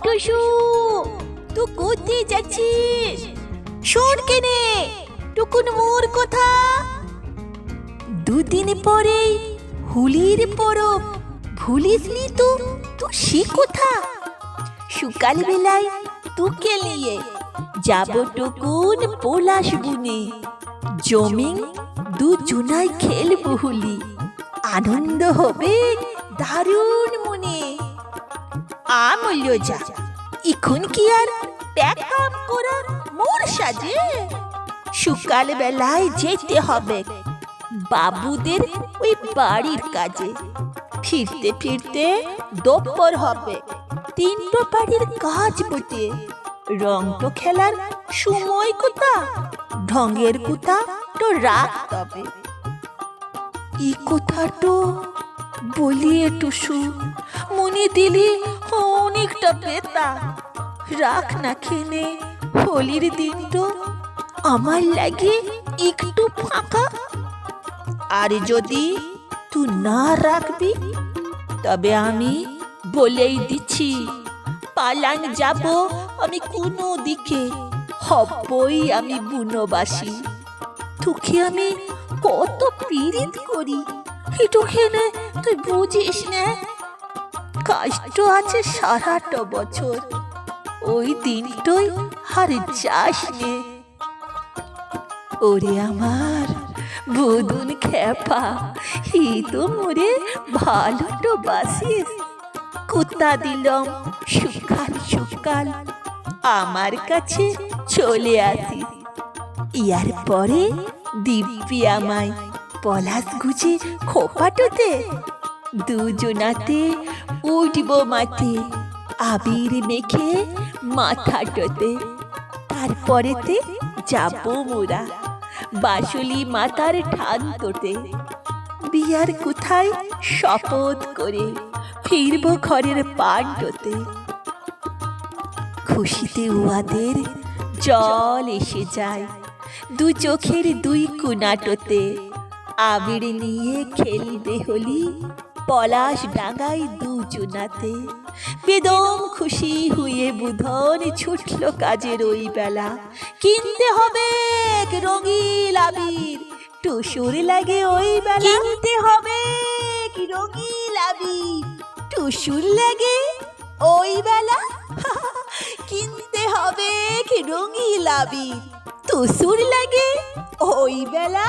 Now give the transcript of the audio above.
টুসু, তুই কোথায় যাচ্ছিস? শোন কেনে, টুকুন মোর কথা। দুদিন পরেই হোলির পরব, ভুলিসনি তো? তুই সে কথা সকাল বেলায় তোকে নিয়ে যাব টুকুন পলাশ বুনে। জমিন দুজনাই খেলবো হোলি, আনন্দ হবে দারুণ মনে। আমূল্য যা, এখন কি আর প্যাকআপ করা মোর সাজে? সকাল বেলায় যেতে হবে বাবুদের ওই বাড়ির কাজে। ফিরতে ফিরতে দুপুর হবে, তিনটো বাড়ির কাজ বটে। রং তো খেলার সময় কোথা, ঢঙ্গের কোথা তো রাত তবে। ই কথা তো বলিয়ে টুসু, মনে দিলি অনেকটা বেতা। রাখ না খেনে, হোলির দিন তো আমার লাগে একটু ফাঁকা। আর যদি তুই না রাখবি, তবে আমি বলেই দিচ্ছি, পালান যাব আমি কোনো দিকে, হবই আমি বুনবাসী। তোকে আমি কত পীড়িত করি, এটুখানে তুই বুঝিস না। কষ্ট আছে সারাটা বছর, ওই দিনটাই আর যাস নে। ওরে আমার বুদুন খেপা, ই তো মোরে ভালো তো বাসিস। কুত্তা দিলাম সকাল সকাল, আমার কাছে চলে আসিস। ইয়ার পরে দিব্যি আমায় পলাশ গুজে খোপাটোতে। দুজনাতে উঠব মাঠে, আবির মেখে মাথাটোতে। তারপরেতে যাব মোরা বাসুলি মাতার ঠান তোতে। বিয়ার কোথায় শপথ করে ফিরব ঘরের পাণ্ডতে। খুশিতে উহাদের জল এসে যায় দু চোখের দুই কুনাটোতে। আবির নিয়ে খেলবে হোলি পলাশ ডাঙ্গায় দুজনাতে। বেদম খুশি হয়ে বুধন ছুটল কাজের ওই বেলা। কিনতে হবে রঙিল আবির, টুসুর লাগে ওই বেলা। কিনতে হবে রঙিল আবির, টুসুর লাগে ওই বেলা। কিনতে হবে রঙিল আবির, টুসুর লাগে ওই বেলা।